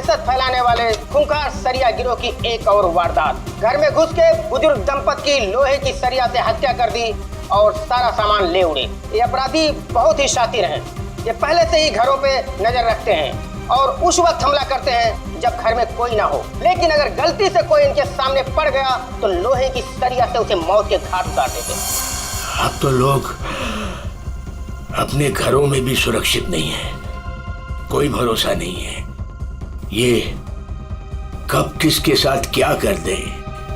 दहशत फैलाने वाले खूंखार सरिया गिरोह की एक और वारदात। घर में घुस के बुजुर्ग दंपत की लोहे की सरिया से हत्या कर दी और सारा सामान ले उड़े। ये अपराधी बहुत ही शातिर हैं। ये पहले से ही घरों पे नजर रखते हैं और उस वक्त हमला करते हैं जब घर में कोई ना हो। लेकिन अगर गलती से कोई इनके सामने पड़ गया तो लोहे की सरिया से उसे मौत के घाट उतार देते। अब तो लोग अपने घरों में भी सुरक्षित नहीं है, कोई भरोसा नहीं है। ये कब किसके साथ क्या कर दे,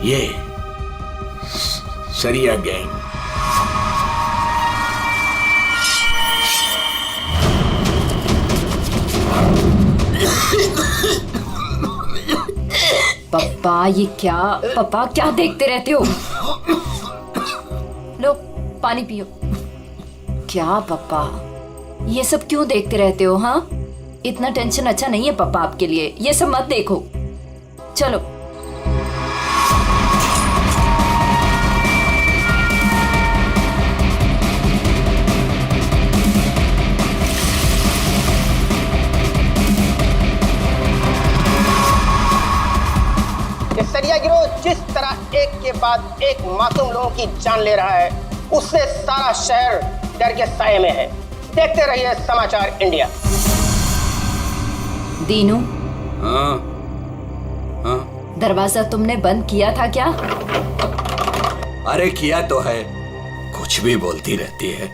ये सरिया गैंग। पापा ये क्या, पापा क्या देखते रहते हो? लो पानी पियो। क्या पापा ये सब क्यों देखते रहते हो? हाँ, इतना टेंशन अच्छा नहीं है पापा आपके लिए, ये सब मत देखो। चलो सरिया गिरोह जिस तरह एक के बाद एक मासूम लोगों की जान ले रहा है, उससे सारा शहर डर के साए में है। देखते रहिए समाचार इंडिया। दीनू, हाँ हाँ, दरवाजा तुमने बंद किया था क्या? अरे किया तो है, कुछ भी बोलती रहती है।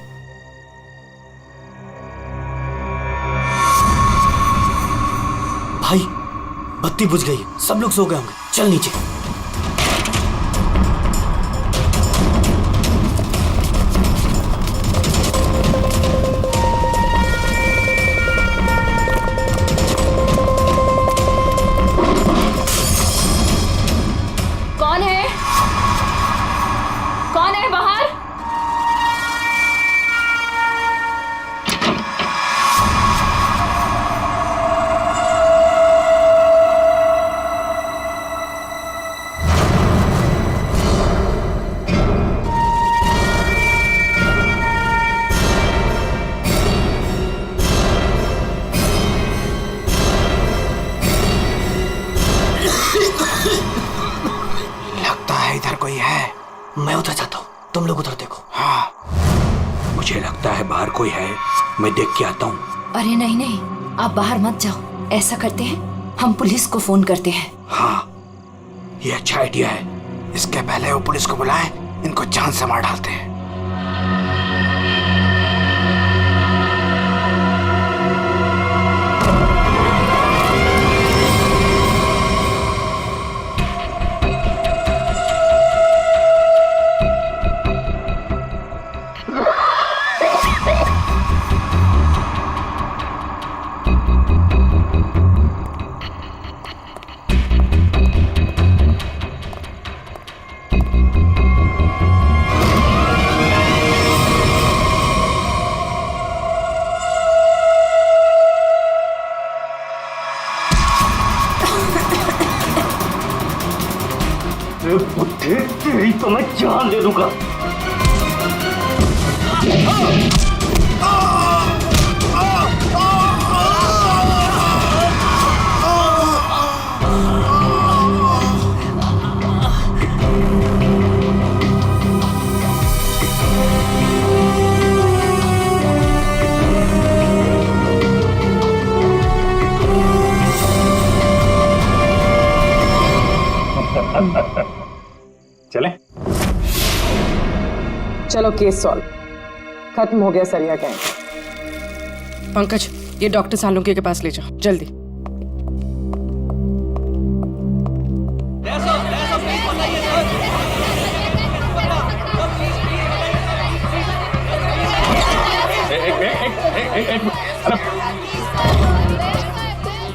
भाई बत्ती बुझ गई, सब लोग सो गए होंगे, चल नीचे। कौन है? कौन है बाहर? लगता है इधर कोई है, मैं उधर जाता हूँ, तुम लोग उधर देखो। हाँ, मुझे लगता है बाहर कोई है, मैं देख के आता हूँ। अरे नहीं नहीं, आप बाहर मत जाओ। ऐसा करते हैं, हम पुलिस को फोन करते हैं। हाँ, ये अच्छा आइडिया है। इसके पहले वो पुलिस को बुलाए, इनको जान से मार डालते हैं। तेरी तो मैं जान दे दूंगा। चलें? चलो केस सॉल्व, खत्म हो गया सरिया गैंग। पंकज, ये डॉक्टर सालुंके के पास ले जाओ जल्दी।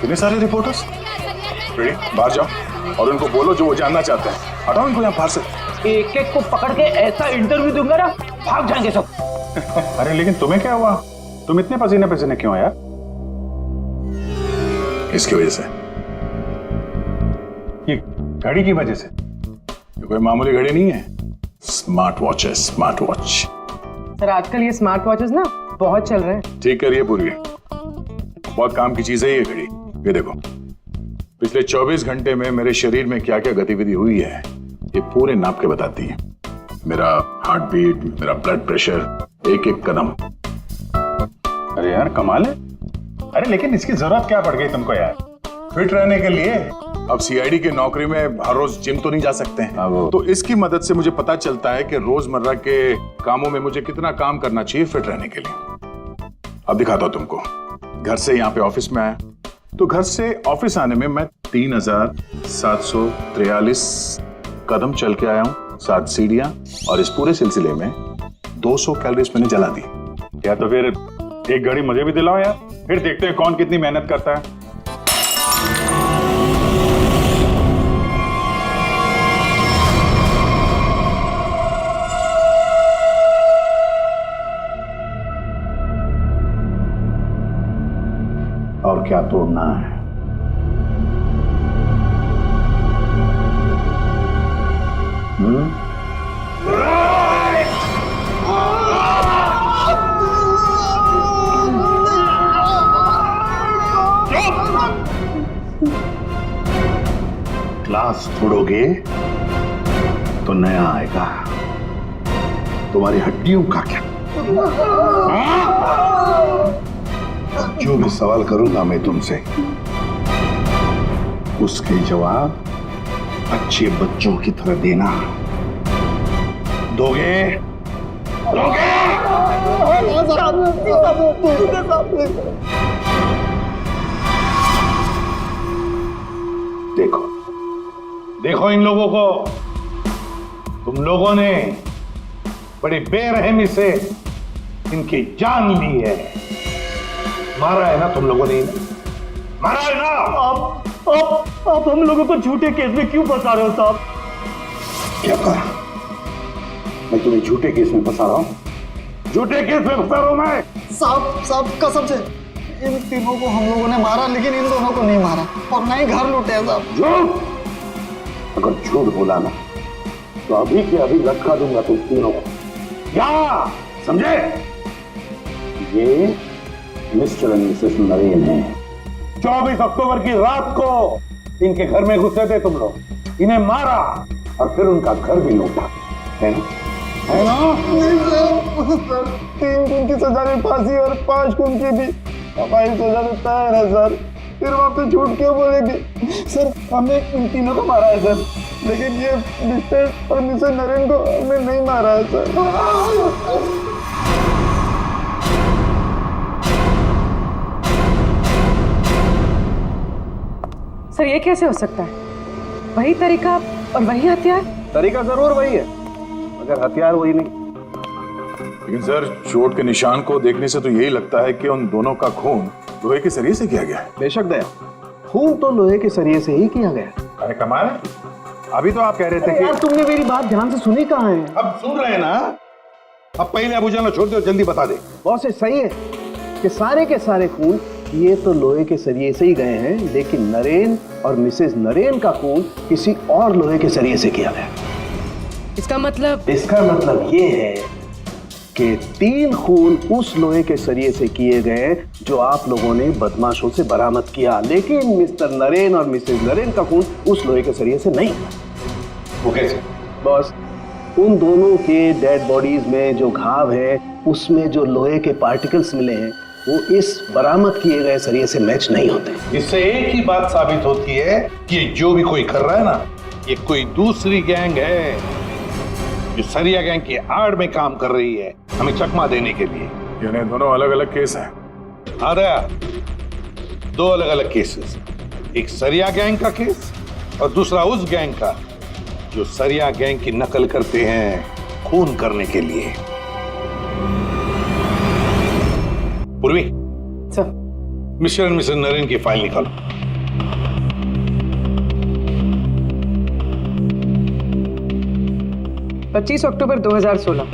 कितने सारे रिपोर्टर्स? बाहर जाओ और उनको बोलो जो वो जानना चाहते हैं। हटाओ इनको यहाँ बाहर से। एक एक को पकड़ के ऐसा इंटरव्यू दूंगा ना, भाग जाएंगे सब। अरे लेकिन तुम्हें क्या हुआ? तुम इतने पसीने पसीने क्यों यार? इसकी वजह से, ये घड़ी की वजह से। ये कोई मामूली घड़ी नहीं है, स्मार्ट वॉच है, स्मार्ट वॉच। सर आजकल ये स्मार्ट वॉचेस ना बहुत चल रहे हैं। ठीक करिए पूरी, बहुत काम की चीज है ये घड़ी। ये देखो, पिछले 24 घंटे में मेरे शरीर में क्या क्या गतिविधि हुई है ये पूरे नाप के बताती है। मेरा हार्ट बीट, मेरा ब्लड प्रेशर, एक एक कदम। अरे यार कमाल है। अरे लेकिन इसकी जरूरत क्या पड़ गई तुमको यार, फिट रहने के लिए? अब सीआईडी की नौकरी में हर रोज जिम तो नहीं जा सकते हैं, तो इसकी मदद से मुझे पता चलता है कि रोजमर्रा के कामों में मुझे कितना काम करना चाहिए फिट रहने के लिए। अब दिखाता हूं तुमको। घर से यहाँ पे ऑफिस में आया, तो घर से ऑफिस आने में मैं 3743 कदम चल के आया हूँ, 7 सीढ़ियां, और इस पूरे सिलसिले में 200 कैलोरीज मैंने जला दी। या तो फिर एक घड़ी मुझे भी दिलाओ यार, फिर देखते हैं कौन कितनी मेहनत करता है। और क्या तोड़ना है? ग्लास तोड़ोगे तो नया आएगा, तुम्हारी हड्डियों का क्या? जो भी सवाल करूंगा मैं तुमसे, उसके जवाब अच्छे बच्चों की तरह देना। दोगे? दोगे? देखो देखो इन लोगों को, तुम लोगों ने बड़ी बेरहमी से इनकी जान ली है। मारा है ना तुम लोगों ने, मारा है ना? आप हम लोगों को झूठे केस में क्यों फंसा रहे हो साहब? क्या कहा? मैं तुम्हें झूठे केस में फंसा रहा हूं? झूठे केस में फंसा रहा हूं मैं? साहब कसम से इन तीनों को हम लोगों ने मारा, लेकिन इन दोनों को नहीं मारा और ना ही घर लूटे हैं साहब। झूठ! अगर झूठ बोला ना तो अभी के अभी लटका दूंगा तुम तीनों को। क्या समझे? ये मिस्टर एंड मिसेस नरेन है। 24 अक्टूबर की रात को इनके घर में घुसे थे तुम लोग, इन्हें मारा और फिर उनका घर भी लूटा, है ना? है ना? 3 खून की सजा में फांसी और 5 खून की भी हमारी सजा में तैयार है सर। फिर वहां पे झूठ क्यों बोलेंगे सर? हमने इन तीनों को मारा है सर, लेकिन ये मिस्टर और मिसेस नरेन को हमने नहीं मारा है सर। सर ये कैसे हो सकता है? वही तरीका और वही हथियार? तरीका जरूर वही है, मगर हथियार वही नहीं। लेकिन सर चोट के निशान को देखने से तो यही लगता है कि उन दोनों का खून लोहे के सरिये से किया गया है। बेशक दया, खून तो लोहे के सरिये से ही किया गया। अरे कमाल है, अभी तो आप कह रहे थे कि यार तुमने मेरी बात ध्यान से सुनी कहाँ है? अब सुन रहे हैं ना? अब पहले अबू जान छोड़ दो, जल्दी बता दे। बहुत सही है कि सारे के सारे खून ये तो लोहे के सरिये से ही गए हैं, लेकिन नरेन और मिसेस नरेन का खून किसी और लोहे के सरिये से किया गया। इसका मतलब ये है कि 3 खून उस लोहे के सरिये से किए गए जो आप लोगों ने बदमाशों से बरामद किया, लेकिन मिस्टर नरेन और मिसेस नरेन का खून उस लोहे के सरिये से नहीं। वो कैसे? बस उन दोनों के डेड बॉडीज में जो घाव है, उसमें जो लोहे के पार्टिकल्स मिले हैं वो इस बरामद किए गए सरिये से मैच नहीं होते। इससे एक ही बात साबित होती है कि जो भी कोई कर रहा है ना, ये कोई दूसरी गैंग है जो सरिया गैंग की आड़ में काम कर रही है, हमें चकमा देने के लिए। यानी दोनों अलग अलग केस हैं? हाँ दया, 2 अलग अलग केसेस, एक सरिया गैंग का केस और दूसरा उस गैंग का जो सरिया गैंग की नकल करते हैं खून करने के लिए। Purvi sir, mister and missus Naren की फाइल निकालो। पच्चीस अक्टूबर 2016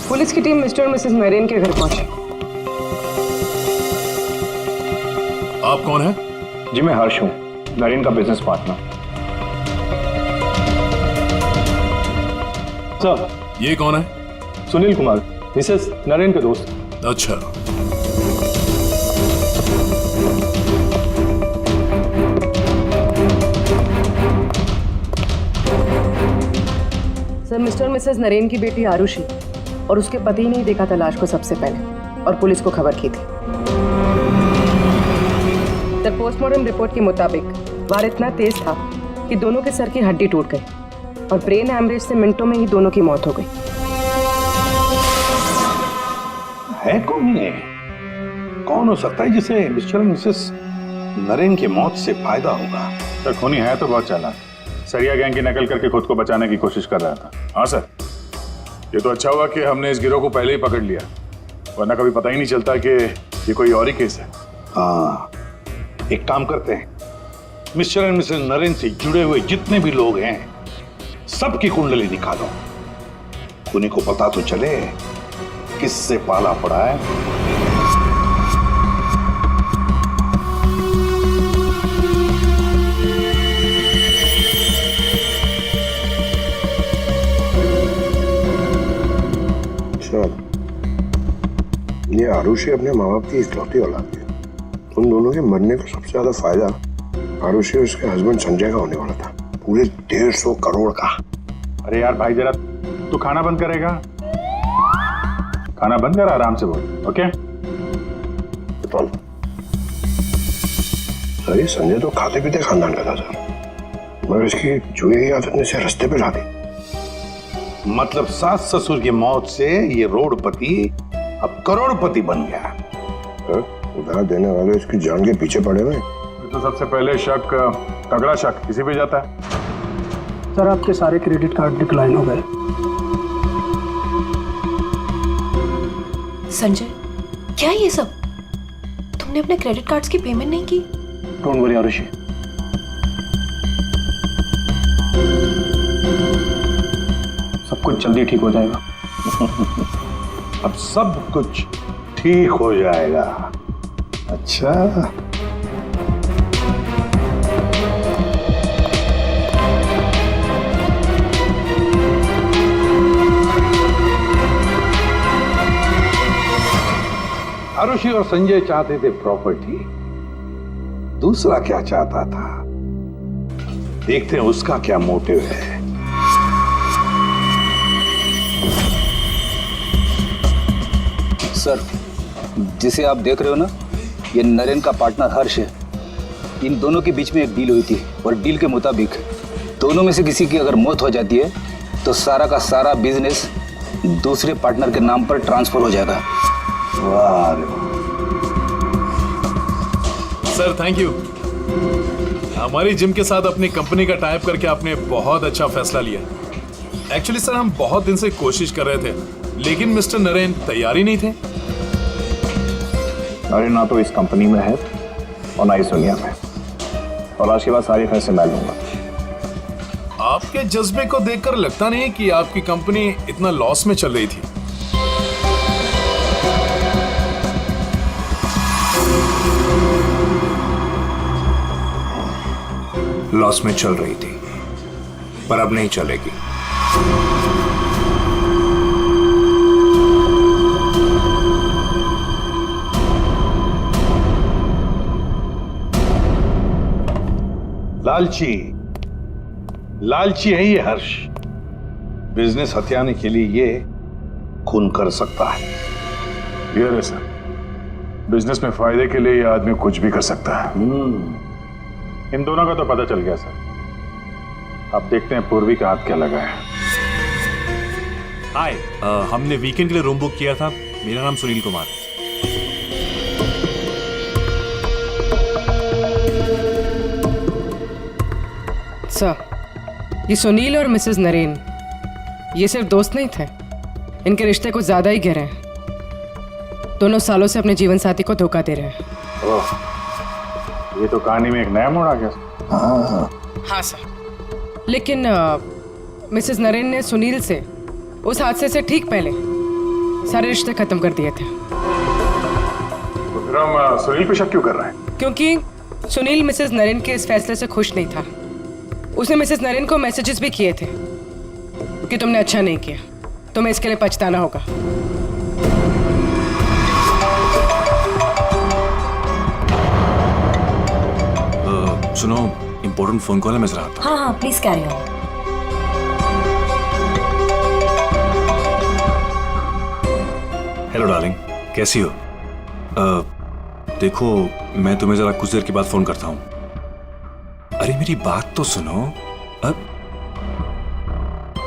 पुलिस की टीम मिस्टर और मिसेस नरेन के घर पहुंची। आप कौन हैं? जी मैं हर्ष हूँ, नरेन का बिजनेस पार्टनर। सर ये कौन है? सुनील कुमार, मिसेस नरेन के दोस्त। अच्छा, सर, मिस्टर और मिसेस नरेन की बेटी आरुषि और उसके पति ने ही देखा था लाश को सबसे पहले और पुलिस को खबर की थी। सर, पोस्टमार्टम रिपोर्ट के मुताबिक वार इतना तेज था कि दोनों के सर की हड्डी टूट गई और ब्रेन हैमरेज से मिनटों में ही दोनों की मौत हो गई। है कौन ये? कौन हो सकता है जिसे मिस्टर और मिसेस नरेन की मौत से फायदा होगा? सर, खूनी है तो बहुत चालाक, सरिया गैंग की नकल करके खुद को बचाने की कोशिश कर रहा था। हाँ सर, ये तो अच्छा हुआ कि हमने इस गिरोह को पहले ही पकड़ लिया, वरना कभी पता ही नहीं चलता कि ये कोई और ही केस है। हाँ, एक काम करते हैं, मिस्टर एंड मिसेस नरेन से जुड़े हुए जितने भी लोग हैं सबकी कुंडली निकालो, खूनी को पता तो चले किससे पाला पड़ा है। ये आरुषि अपने माँ बाप की इकलौती औलाद है। उन दोनों के मरने का सबसे ज्यादा फायदा आरुषि और उसके हस्बैंड संजय का होने वाला था, पूरे 150 करोड़ का। अरे यार भाई, जरा तू खाना बंद करेगा? खाना बंद कर, आराम से बोल। ओके सर, ये संजय तो खाते पीते खानदान का था सर, मगर इसकी जुए की आदत ने इसे रास्ते पे ला दी। मतलब सास ससुर की मौत से ये रोडपति अब करोड़पति बन गया। उधार देने वाले इसकी जान के पीछे पड़े हुए। तो सबसे पहले शक, तगड़ा शक किसी पे जाता है। सर, आपके सारे क्रेडिट कार्ड डिक्लाइन हो गए। संजय, क्या ये सब? तुमने अपने क्रेडिट कार्ड्स की पेमेंट नहीं की? डोंट वरी आरुषि, सब कुछ जल्दी ठीक हो जाएगा। अब सब कुछ ठीक हो जाएगा। अच्छा, आरुषि और संजय चाहते थे प्रॉपर्टी, दूसरा क्या चाहता था, देखते हैं उसका क्या मोटिव है। सर, जिसे आप देख रहे हो ना, ये नरेन का पार्टनर हर्ष है। इन दोनों के बीच में एक डील हुई थी और डील के मुताबिक दोनों में से किसी की अगर मौत हो जाती है तो सारा का सारा बिजनेस दूसरे पार्टनर के नाम पर ट्रांसफर हो जाएगा। वाह सर, थैंक यू। हमारी जिम के साथ अपनी कंपनी का टाइप करके आपने बहुत अच्छा फैसला लिया। एक्चुअली सर, हम बहुत दिन से कोशिश कर रहे थे, लेकिन मिस्टर नरेन तैयार ही नहीं थे। अरे ना तो इस कंपनी में है और ना इस दुनिया में, और आज के बाद सारे फैसले मैं लूंगा। आपके जज्बे को देखकर लगता नहीं कि आपकी कंपनी इतना लॉस में चल रही थी। लॉस में चल रही थी, पर अब नहीं चलेगी। लालची है ये हर्ष। बिजनेस हथियाने के लिए ये खून कर सकता है। ये सर, बिजनेस में फायदे के लिए ये आदमी कुछ भी कर सकता है। इन दोनों का तो पता चल गया सर। अब देखते हैं पूर्वी का हाथ क्या लगा है। हाय, हमने वीकेंड के लिए रूम बुक किया था। मेरा नाम सुनील कुमार है। सर, ये सुनील और मिसेस नरेन ये सिर्फ दोस्त नहीं थे, इनके रिश्ते कुछ ज्यादा ही गहरे हैं। दोनों सालों से अपने जीवन साथी को धोखा दे रहे हैं। ओह, ये तो कहानी में एक नया मोड़ आ गया। हाँ सर, लेकिन मिसेस नरेन ने सुनील से उस हादसे से ठीक पहले सारे रिश्ते खत्म कर दिए थे। तो फिर हम सुनील पे शक क्यों कर रहे हैं? क्योंकि सुनील मिसेस नरेन के इस फैसले से खुश नहीं था। उसने मिसेस नरेन को मैसेजेस भी किए थे कि तुमने अच्छा नहीं किया, तुम्हें इसके लिए पछताना होगा। सुनो, इम्पोर्टेंट फोन कॉल है, मैं जरा आता हूं। हाँ हाँ, please carry on. Hello darling, कैसी हो? देखो, मैं तुम्हें जरा कुछ देर के बाद फोन करता हूँ। अरे मेरी बात तो सुनो।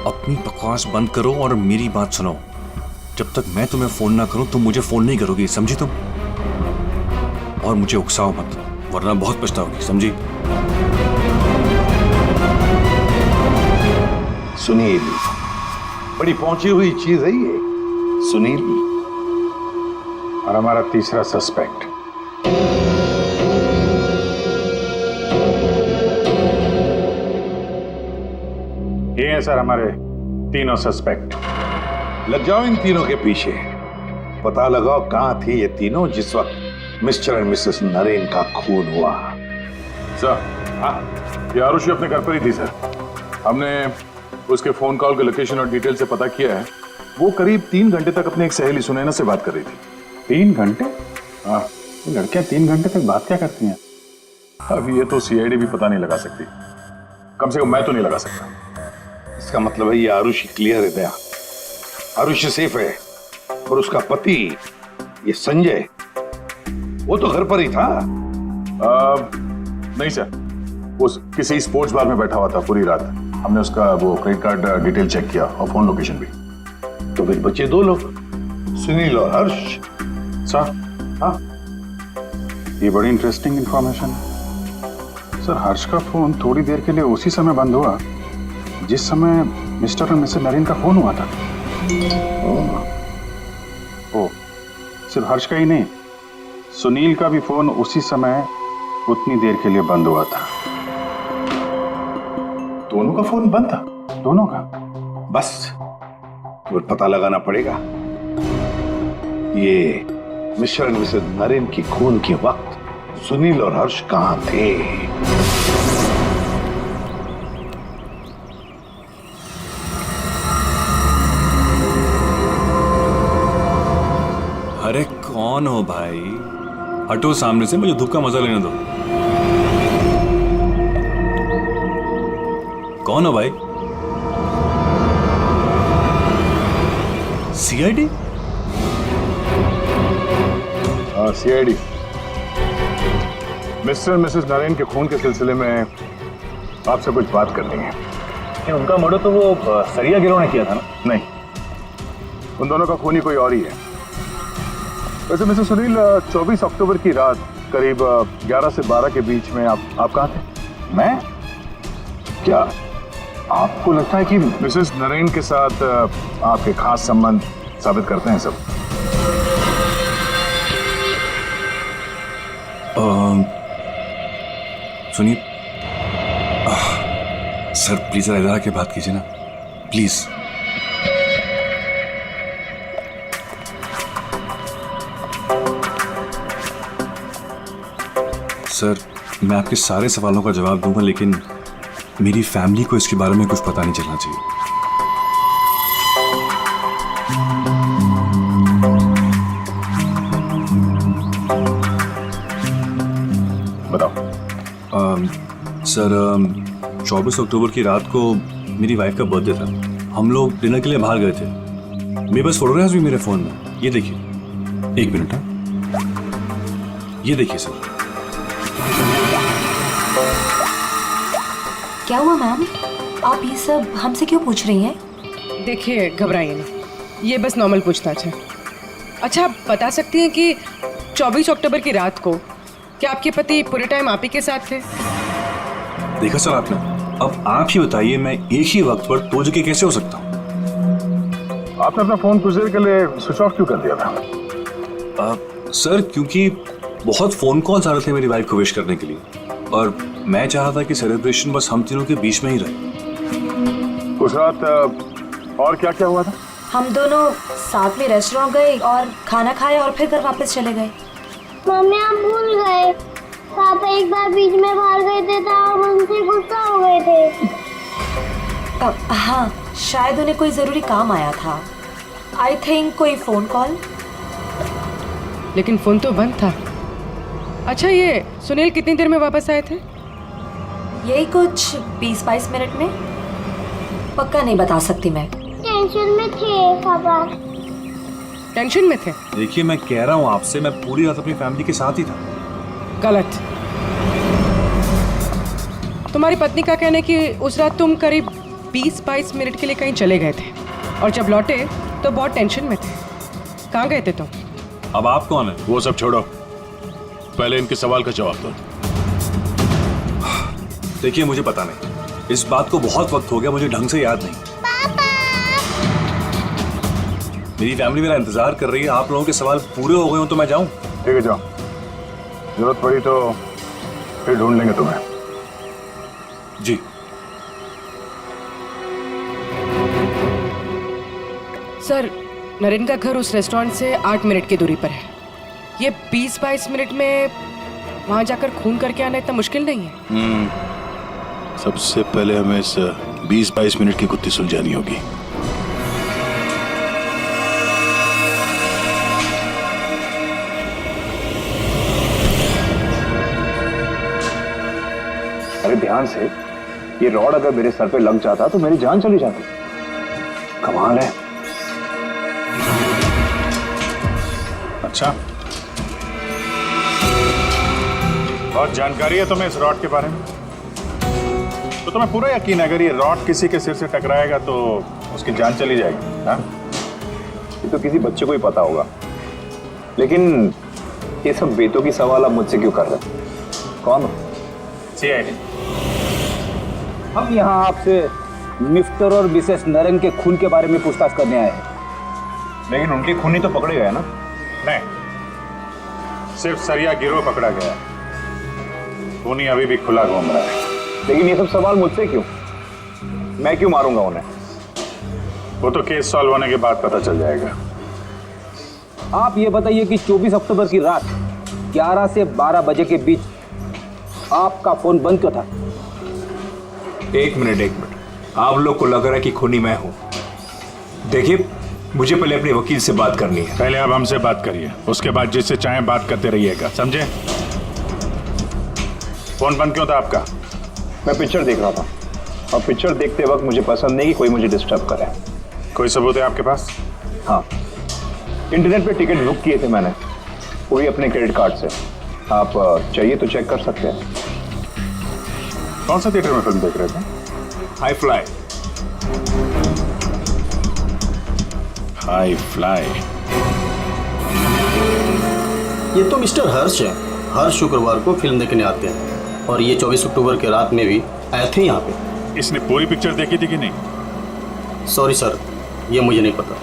अपनी बकवास बंद करो और मेरी बात सुनो। जब तक मैं तुम्हें फोन ना करूं तुम मुझे फोन नहीं करोगी, समझी तुम? और मुझे उकसाओ मत, वरना बहुत पछताओगी, समझी? सुनील, बड़ी पहुंची हुई चीज है ये। सुनील और हमारा तीसरा सस्पेक्ट। ये है सर हमारे तीनों सस्पेक्ट। लग जाओ इन तीनों के पीछे, पता लगाओ कहां थे ये तीनों जिस वक्त मिस्टर एंड मिसेस नरेन का खून हुआ। सर, हाँ, ये आरुषि अपने घर पर ही थी सर। हमने उसके फोन कॉल के लोकेशन और डिटेल से पता किया है। वो करीब 3 घंटे तक अपनी एक सहेली सुनैना से बात कर रही थी। 3 घंटे? हाँ, लड़कियां 3 घंटे तक बात क्या करती हैं? अब ये तो सीआईडी भी पता नहीं लगा सकती, कम से कम मैं तो नहीं लगा सकता। इसका मतलब है ये आरुषि क्लियर है दया। आरुषि सेफ है और उसका पति ये संजय वो तो घर पर ही था। नहीं सर, वो किसी स्पोर्ट्स बार में बैठा हुआ था पूरी रात। हमने उसका वो क्रेडिट कार्ड डिटेल चेक किया और फोन लोकेशन भी। तो फिर बचे 2 लोग, सुनील और हर्ष। सर, हाँ, ये बड़ी इंटरेस्टिंग इंफॉर्मेशन है सर। हर्ष का फोन थोड़ी देर के लिए उसी समय बंद हुआ जिस समय मिस्टर और मिसेस नरेन का फोन हुआ था। ओ, सिर्फ हर्ष का ही नहीं, सुनील का भी फोन उसी समय उतनी देर के लिए बंद हुआ था। दोनों का फोन बंद था? दोनों का? बस तो पता लगाना पड़ेगा ये मिस्टर एंड मिसेस नरेन की खून के वक्त सुनील और हर्ष कहां थे। अरे कौन हो भाई? हटो सामने से, मुझे धूप का मजा लेने दो। कौन हो भाई? सीआईडी? हाँ, सीआईडी। मिस्टर और मिसेस नरेन के खून के सिलसिले में आपसे कुछ बात करनी है। उनका मर्डर तो वो सरिया गिरोह ने किया था ना? नहीं, उन दोनों का खूनी कोई और ही है। वैसे मिस्टर सुनील, 24 अक्टूबर की रात करीब 11 से 12 के बीच में आप कहाँ थे? मैं? क्या आपको लगता है कि मिसेस नरेन के साथ आपके खास संबंध साबित करते हैं सब? सुनिए सर, प्लीज जरा इधर आके बात कीजिए ना, प्लीज। सर, मैं आपके सारे सवालों का जवाब दूंगा, लेकिन मेरी फैमिली को इसके बारे में कुछ पता नहीं चलना चाहिए। बताओ। सर, 24 अक्टूबर की रात को मेरी वाइफ का बर्थडे था। हम लोग डिनर के लिए बाहर गए थे। मेरे पास फोटोग्राफ्स भी मेरे फोन में, ये देखिए। 1 मिनट, ये देखिए सर। क्या हुआ मैम? आप ये सब हमसे क्यों पूछ रही हैं? देखिए, घबराइए नहीं, ये बस नॉर्मल पूछताछ है। अच्छा, आप बता सकती हैं कि 24 अक्टूबर की रात को क्या आपके पति पूरे टाइम आप ही के साथ थे? देखा सर आपने, अब आप ही बताइए, मैं एक ही वक्त पर 2 जगह कैसे हो सकता हूँ? आपने अपना फोन कुछ देर के लिए स्विच ऑफ क्यों कर दिया था? सर, क्योंकि बहुत फोन कॉल्स आ रहे थे मेरी वाइफ को विश करने के लिए, और मैं चाह रहा था कि सेलिब्रेशन बस हम तीनों के बीच में ही रहे। उस रात और क्या क्या हुआ था? हम दोनों साथ में रेस्टोरेंट गए और खाना खाया और फिर घर वापस चले गए। मम्मी, आप भूल गए, पापा एक बार बीच में बाहर गए थे तो हम उनसे गुस्सा हो गए थे। हाँ, शायद उन्हें कोई जरूरी काम आया था। आई थिंक कोई फोन कॉल। लेकिन फोन तो बंद था। अच्छा, ये सुनील कितनी देर में वापस आए थे? यही कुछ 20-22 मिनट में। पक्का नहीं बता सकती मैं। टेंशन में थे पापा। टेंशन में थे। देखिए मैं कह रहा हूँ आपसे, मैं पूरी रात अपनी फैमिली के साथ ही था। गलत। तुम्हारी पत्नी का कहना है कि उस रात तुम करीब 20-22 मिनट के लिए कहीं चले गए थे और जब लौटे तो बहुत टेंशन में थे। कहाँ गए थे तुम? अब आप कौन है? वो सब छोड़ो, पहले इनके सवाल का जवाब दो। देखिए मुझे पता नहीं, इस बात को बहुत वक्त हो गया, मुझे ढंग से याद नहीं। मेरी फैमिली मेरा इंतजार कर रही है, आप लोगों के सवाल पूरे हो गए हो तो मैं जाऊं? ठीक है जाओ, जरूरत पड़ी तो फिर ढूंढ लेंगे तुम्हें। जी। सर, नरेन का घर उस रेस्टोरेंट से 8 मिनट की दूरी पर है। ये 20-22 मिनट में वहां जाकर खून करके आना इतना मुश्किल नहीं है। सबसे पहले हमें इस 20-22 मिनट की गुत्थी सुलझानी होगी। अरे ध्यान से, ये रॉड अगर मेरे सर पे लग जाता तो मेरी जान चली जाती। कमाल है। अच्छा, बहुत जानकारी है तुम्हें इस रॉड के बारे में, तो तुम्हें पूरा यकीन है अगर ये रॉड किसी के सिर से टकराएगा तो उसकी जान चली जाएगी? हाँ? ये तो किसी बच्चे को ही पता होगा, लेकिन ये सब बेतों की सवाल आप मुझसे क्यों कर रहे हैं? कौन हो? CID। हम यहाँ आपसे मिस्टर और मिसेस नरेन के खून के बारे में पूछताछ करने आए हैं। लेकिन उनके खूनी तो पकड़े गए ना? नहीं, सिर्फ सरिया गिरोह पकड़ा गया, खूनी अभी भी खुला घूम रहा है। लेकिन ये सब सवाल मुझसे क्यों? मैं क्यों मारूंगा उन्हें? वो तो केस सॉल्व होने के बाद पता चल जाएगा। आप ये बताइए कि 24 अक्टूबर की रात 11 से 12 बजे के बीच आपका फोन बंद क्यों था? एक मिनट, आप लोग को लग रहा है कि खूनी मैं हूं। देखिए, मुझे पहले अपने वकील से बात करनी है। पहले आप हमसे बात करिए, उसके बाद जिससे चाहे बात करते रहिएगा, समझे? फोन बंद क्यों था आपका? मैं पिक्चर देख रहा था और पिक्चर देखते वक्त मुझे पसंद नहीं कि कोई मुझे डिस्टर्ब करे। कोई सबूत है आपके पास? हाँ, इंटरनेट पे टिकट बुक किए थे मैंने, वो भी अपने क्रेडिट कार्ड से। आप चाहिए तो चेक कर सकते हैं। कौन सा थिएटर में फिल्म देख रहे थे? High fly. High fly. ये तो मिस्टर हर्ष है, हर शुक्रवार को फिल्म देखने आते हैं और ये 24 अक्टूबर के रात में भी आए थे यहाँ पे। इसने पूरी पिक्चर देखी थी कि नहीं? सॉरी सर, ये मुझे नहीं पता।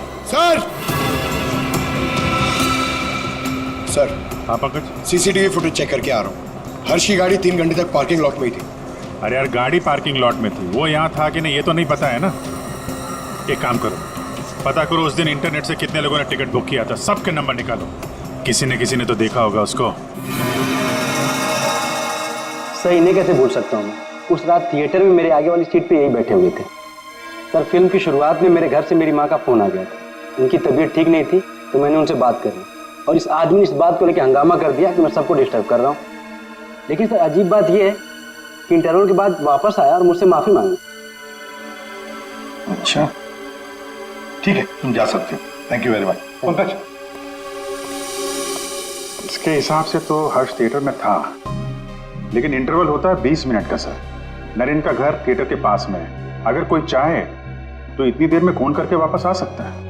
सर, हाँ पंकज, CCTV फुटेज चेक करके आ रहा हूँ। हर्ष की गाड़ी 3 घंटे तक पार्किंग लॉट में ही थी। अरे यार, गाड़ी पार्किंग लॉट में थी, वो यहाँ था कि नहीं ये तो नहीं पता है ना। एक काम करो, पता करो उस दिन इंटरनेट से कितने लोगों ने टिकट बुक किया था, सबके नंबर निकालो। किसी ने तो देखा होगा उसको। सर, इन्हें कैसे भूल सकता हूँ मैं? उस रात थिएटर में मेरे आगे वाली सीट पे यही बैठे हुए थे। सर, फिल्म की शुरुआत में मेरे घर से मेरी माँ का फोन आ गया था। उनकी तबीयत ठीक नहीं थी तो मैंने उनसे बात करी और इस आदमी ने इस बात को लेकर हंगामा कर दिया कि मैं सबको डिस्टर्ब कर रहा हूँ। लेकिन सर, अजीब बात यह है कि इंटरवल के बाद वापस आया और मुझसे माफी मांगी। अच्छा, ठीक है, तुम जा सकते हो। Thank you very much. Pankaj, इसके हिसाब से तो हर्ष थिएटर में था, लेकिन इंटरवल होता है 20 मिनट का। सर, नरेन का घर थिएटर के पास में है, अगर कोई चाहे तो इतनी देर में फोन करके वापस आ सकता है।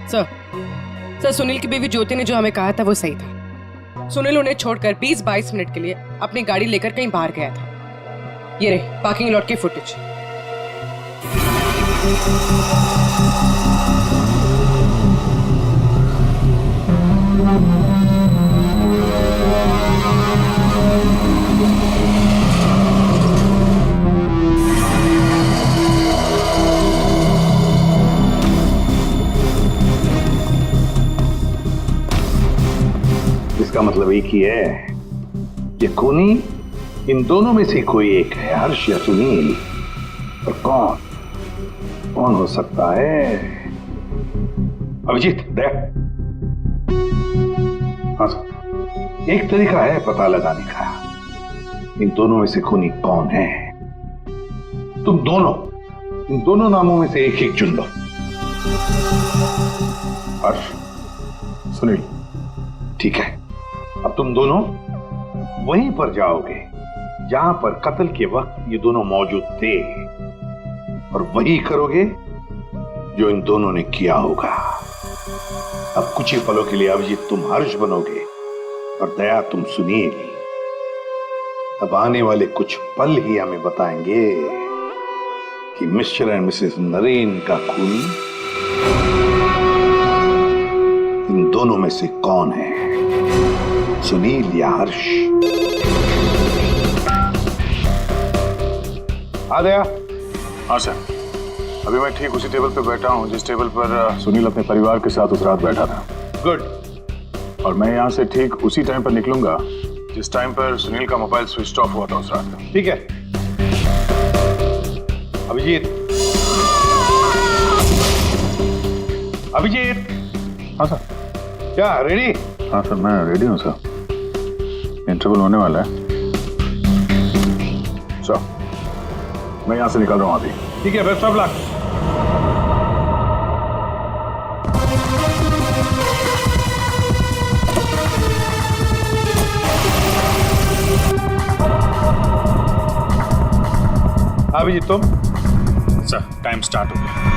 सर, सुनील की बीवी ज्योति ने जो हमें कहा था वो सही था। सुनील उन्हें छोड़कर 20-22 मिनट के लिए अपनी गाड़ी लेकर कहीं बाहर गया था। ये रहे पार्किंग लॉट की फुटेज। इसका मतलब एक ही है, ये खूनी इन दोनों में से कोई एक है, हर्ष या सुनील। और कौन हो सकता है? अभिजीत, दया। हाँ सर, एक तरीका है पता लगाने का, इन दोनों में से खूनी कौन है। तुम दोनों इन दोनों नामों में से एक चुन लो। हर्ष, सुनील, ठीक है, अब तुम दोनों वहीं पर जाओगे जहां पर कत्ल के वक्त ये दोनों मौजूद थे, और वही करोगे जो इन दोनों ने किया होगा। अब कुछ ही पलों के लिए अभिजीत तुम हर्ष बनोगे और दया तुम सुनील। अब आने वाले कुछ पल ही हमें बताएंगे कि मिस्टर एंड मिसेस नरेन का खूनी इन दोनों में से कौन है, सुनील या हर्ष। आ गया? हाँ सर, अभी मैं ठीक उसी टेबल पे बैठा हूँ जिस टेबल पर सुनील अपने परिवार के साथ उस रात बैठा था। गुड। और मैं यहाँ से ठीक उसी टाइम पर निकलूंगा जिस टाइम पर सुनील का मोबाइल स्विच ऑफ हुआ था उस रात का। ठीक है। अभिजीत, अभिजीत। हाँ सर। क्या रेडी? हाँ सर, मैं रेडी हूँ सर, इंटरवल होने वाला है। सर, मैं यहाँ से निकल रहा हूँ अभी। ठीक है, बेस्ट ऑफ लक। अभिजीत तुम? सर, टाइम स्टार्ट हो गया।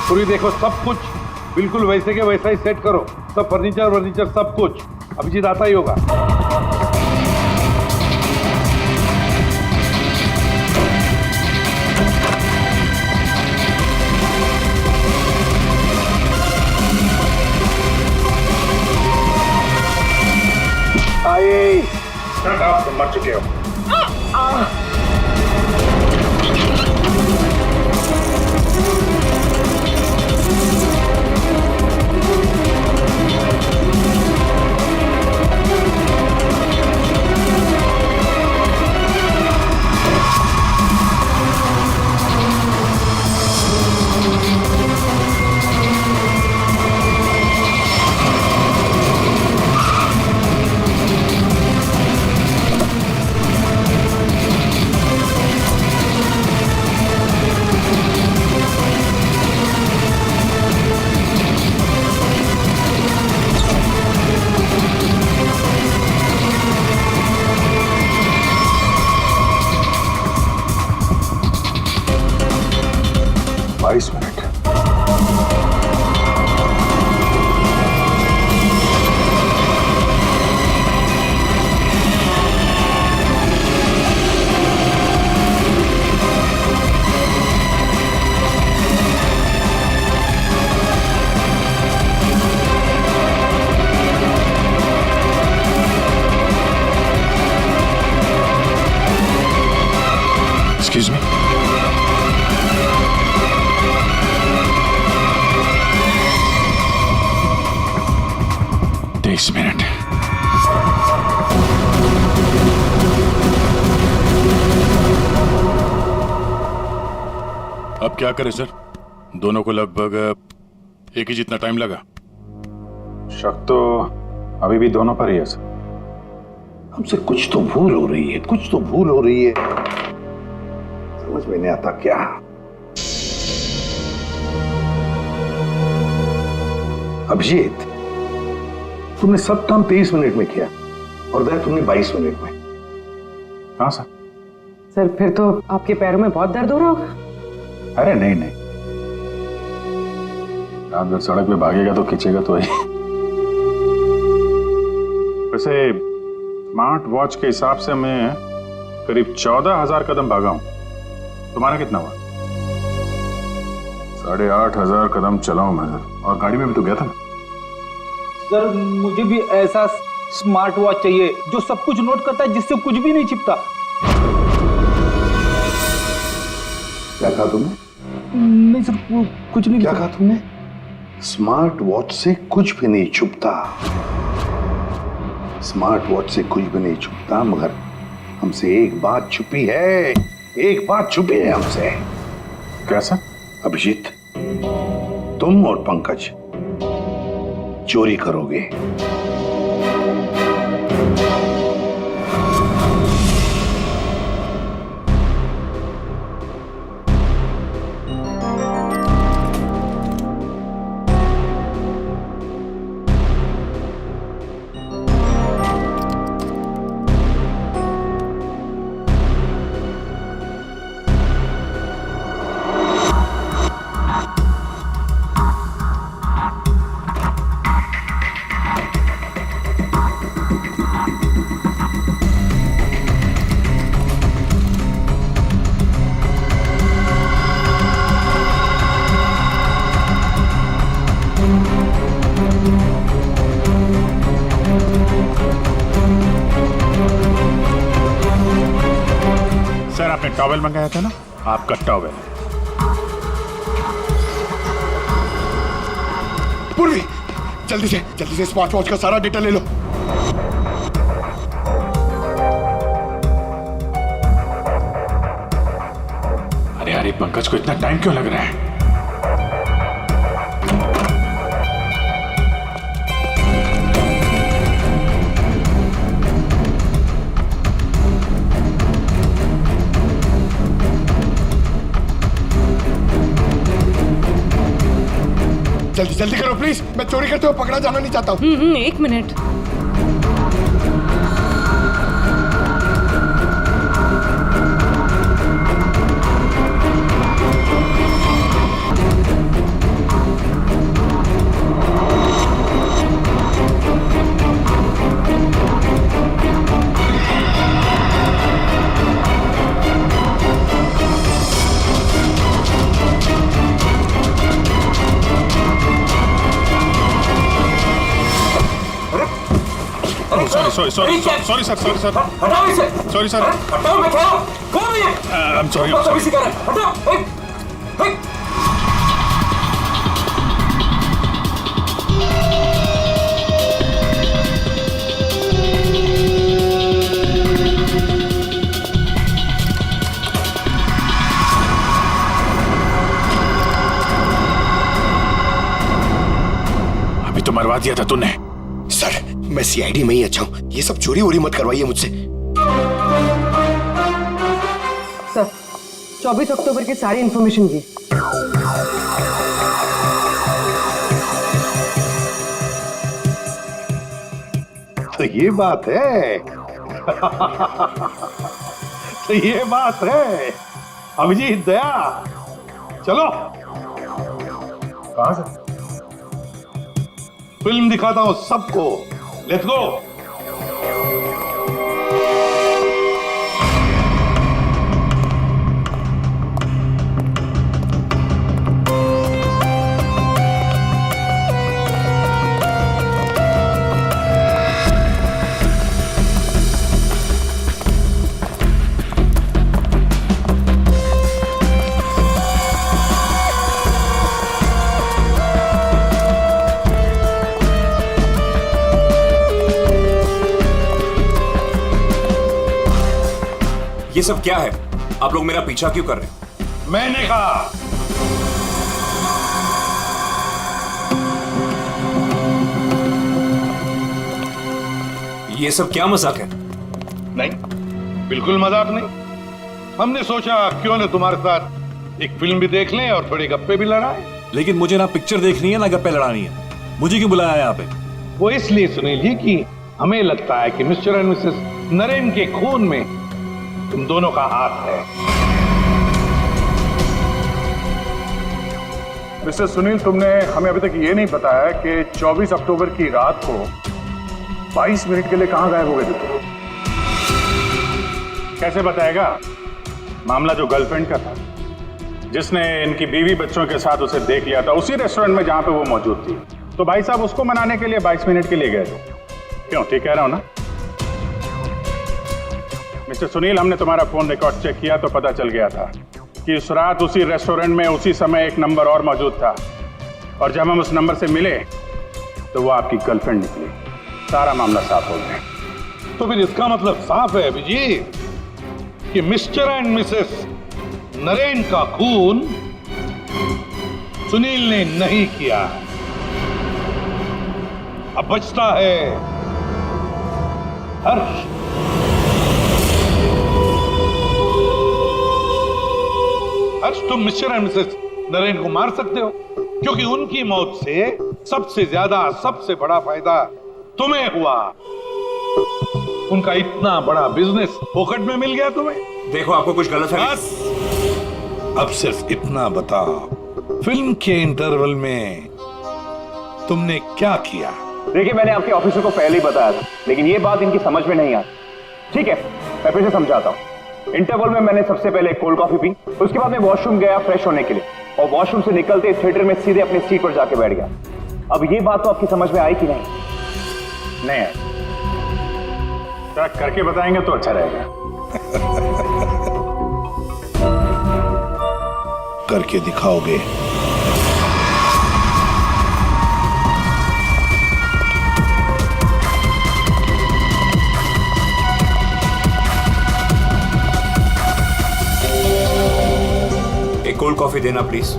पूरी देखो, सब कुछ बिल्कुल वैसे के वैसा ही सेट करो, सब फर्नीचर सब कुछ। अभिजीत आता ही होगा। आइए, आप मर चुके हो। Excuse me? Takes a minute. अब क्या करें सर? दोनों को लगभग एक ही जितना टाइम लगा। शक तो अभी भी दोनों पर ही है सर। हमसे कुछ तो भूल हो रही है, कुछ तो भूल हो रही है। समझ में नहीं आता क्या। अभिजीत, तुमने सब काम 23 मिनट में किया और दया तुमने 22 मिनट में। हाँ सर। सर फिर तो आपके पैरों में बहुत दर्द हो रहा होगा। अरे नहीं नहीं, रात भर सड़क पे भागेगा तो खींचेगा तो ही। वैसे स्मार्ट वॉच के हिसाब से मैं करीब 14,000 कदम भागा हूं। तुम्हारा कितना हुआ? 8,500 कदम चला हूं मैं सर, और गाड़ी में भी तो गया था ना। सर मुझे भी ऐसा स्मार्ट वॉच चाहिए जो सब कुछ नोट करता है, जिससे कुछ भी नहीं छिपता। क्या कहा तुमने? नहीं सर, कुछ नहीं। क्या कहा तुमने? स्मार्ट वॉच से कुछ भी नहीं छुपता। स्मार्ट वॉच से कुछ भी नहीं छुपता, मगर हमसे एक बात छुपी है। एक बात छुपी है हमसे। कैसा? अभिजीत, तुम और पंकज चोरी करोगे। सर आपने टॉवेल मंगाया था ना, आपका टॉवेल। पूर्वी, जल्दी से स्मार्ट वॉच का सारा डेटा ले लो। अरे अरे पंकज को इतना टाइम क्यों लग रहा है? जल्दी करो प्लीज, मैं चोरी करते हुए पकड़ा जाना नहीं चाहता हूँ। 1 minute. Sorry sir. I'm sorry. अभी तो मरवा दिया था तूने। सर मैं सीआईडी में ही अच्छा हूँ, ये सब चोरी वोरी मत करवाइए मुझसे। सर 24 अक्टूबर की सारी इंफॉर्मेशन की। तो ये बात है। तो ये बात है। अभिजीत, दया, चलो। कहां से? फिल्म दिखाता हूं सबको। Let's go. ये सब क्या है? आप लोग मेरा पीछा क्यों कर रहे हैं? मैंने कहा। ये सब क्या मजाक है? नहीं, बिल्कुल मजाक नहीं। हमने सोचा क्यों न तुम्हारे साथ एक फिल्म भी देख लें और थोड़ी गप्पे भी लड़ाएं। लेकिन मुझे ना पिक्चर देखनी है ना गप्पे लड़ानी है। मुझे क्यों बुलाया है यहाँ पे? वो इसलिए सुनील जी कि हमें लगता है कि मिस्टर एंड मिसेस नरेन के खून में तुम दोनों का हाथ है। मिस्टर सुनील, तुमने हमें अभी तक ये नहीं बताया कि 24 अक्टूबर की रात को 22 मिनट के लिए कहां गायब हो गए थे तुम? कैसे बताएगा? मामला जो गर्लफ्रेंड का था, जिसने इनकी बीवी बच्चों के साथ उसे देख लिया था उसी रेस्टोरेंट में जहां पे वो मौजूद थी, तो भाई साहब उसको मनाने के लिए 22 मिनट के लिए गए थे। क्यों, ठीक कह रहा हूं ना? मिस्टर सुनील, हमने तुम्हारा फोन रिकॉर्ड चेक किया तो पता चल गया था कि उस रात उसी रेस्टोरेंट में उसी समय एक नंबर और मौजूद था, और जब हम उस नंबर से मिले तो वो आपकी गर्लफ्रेंड निकली। सारा मामला साफ हो गया। तो फिर इसका मतलब साफ है अभिजीत कि मिस्टर एंड मिसेस नरेन का खून सुनील ने नहीं किया। अब बचता है हर्ष। हर्ष, तुम मिस्टर एंड मिसेस नरेन को मार सकते हो क्योंकि उनकी मौत से सबसे ज्यादा, सबसे बड़ा फायदा तुम्हें हुआ। उनका इतना बड़ा बिजनेस फोकट में मिल गया तुम्हें। देखो, आपको कुछ गलत है। बस अब सिर्फ इतना बताओ, फिल्म के इंटरवल में तुमने क्या किया? देखिए, मैंने आपके ऑफिसर को पहले ही बताया था, लेकिन ये बात इनकी समझ में नहीं आई। ठीक है, मैं फिर से समझाता हूँ। इंटरवल में मैंने सबसे पहले कोल्ड कॉफी पी, उसके बाद मैं वॉशरूम गया फ्रेश होने के लिए, और वॉशरूम से निकलते थिएटर में सीधे अपनी सीट पर जाके बैठ गया। अब ये बात तो आपकी समझ में आई कि नहीं? नहीं, करके बताएंगे तो अच्छा रहेगा। करके दिखाओगे? एक कोल्ड कॉफी देना प्लीज।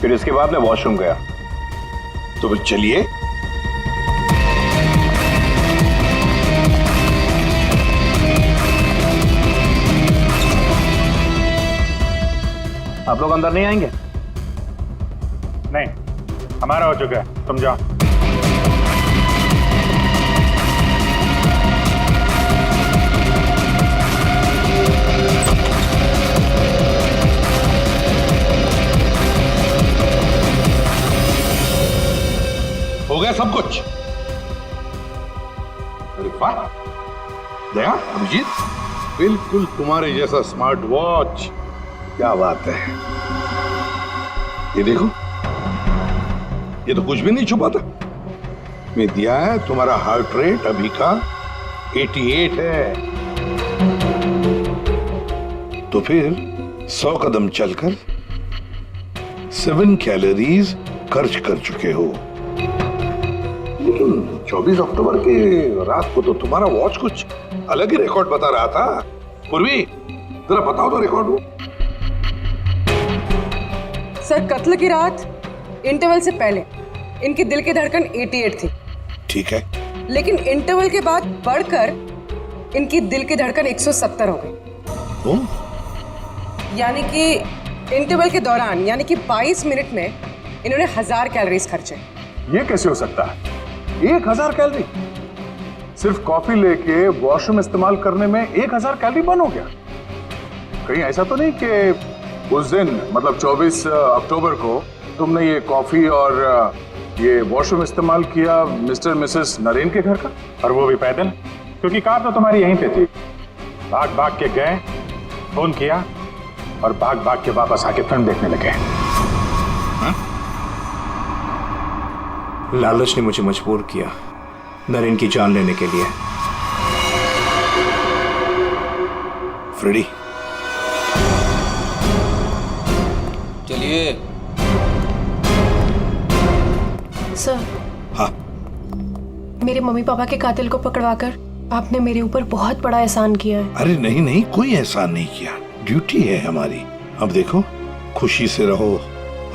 फिर इसके बाद मैं वॉशरूम गया। तो फिर चलिए। आप लोग अंदर नहीं आएंगे? नहीं, हमारा हो चुका है, तुम जाओ। हो गया सब कुछ? अरे वाह दया, अभिजीत, बिल्कुल तुम्हारे जैसा स्मार्ट वॉच। क्या बात है। ये देखो, ये तो कुछ भी नहीं छुपा था। मैं दिया है तुम्हारा हार्ट रेट अभी का 88 है। तो फिर 100 कदम चलकर 7 कैलोरीज खर्च कर चुके हो। लेकिन 24 अक्टूबर के रात को तो तुम्हारा वॉच कुछ अलग ही रिकॉर्ड बता रहा था। पूर्वी, जरा बताओ तो रिकॉर्ड वो। सर, कत्ल की रात इंटरवल से पहले इनकी दिल की धड़कन 88 थी। ठीक है, लेकिन इंटरवल के बाद बढ़कर इनकी दिल की धड़कन 170 हो गई। यानी कि इंटरवल के दौरान, यानी कि 22 मिनट में इन्होंने 1000 कैलोरीज खर्चे। ये कैसे हो सकता है? 1000 कैलोरी? सिर्फ कॉफी लेके वॉशरूम इस्तेमाल करने में 1000 कैलोरी बर्न हो गया? कहीं ऐसा तो नहीं कि उस दिन, मतलब 24 अक्टूबर को तुमने ये कॉफी और ये वॉशरूम इस्तेमाल किया मिस्टर मिसेस नरेन के घर का, और वो भी पैदल? क्योंकि कार तो तुम्हारी यहीं पे थी। भाग भाग के गए, फोन किया और भाग भाग के वापस आके फिल्म देखने लगे। लालच ने मुझे मजबूर किया नरेन की जान लेने के लिए। फ्रेडी, चलिए। सर। हाँ। मेरे मम्मी पापा के कातिल को पकड़वाकर आपने मेरे ऊपर बहुत बड़ा एहसान किया है। अरे नहीं नहीं, कोई एहसान नहीं किया, ड्यूटी है हमारी। अब देखो, खुशी से रहो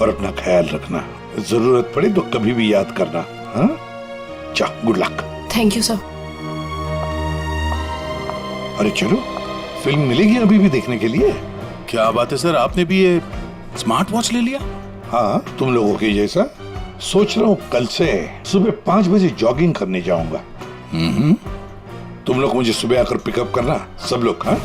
और अपना ख्याल रखना। जरूरत पड़े तो कभी भी याद करना। हाँ? जा, good luck. Thank you sir. अरे चलो, फिल्म मिलेगी अभी भी देखने के लिए। क्या बात है सर, आपने भी ये स्मार्ट वॉच ले लिया? हाँ, तुम लोगों के जैसा। सोच रहा हूँ कल से सुबह 5 बजे जॉगिंग करने जाऊंगा। तुम लोग मुझे सुबह आकर पिकअप करना, सब लोग। हाँ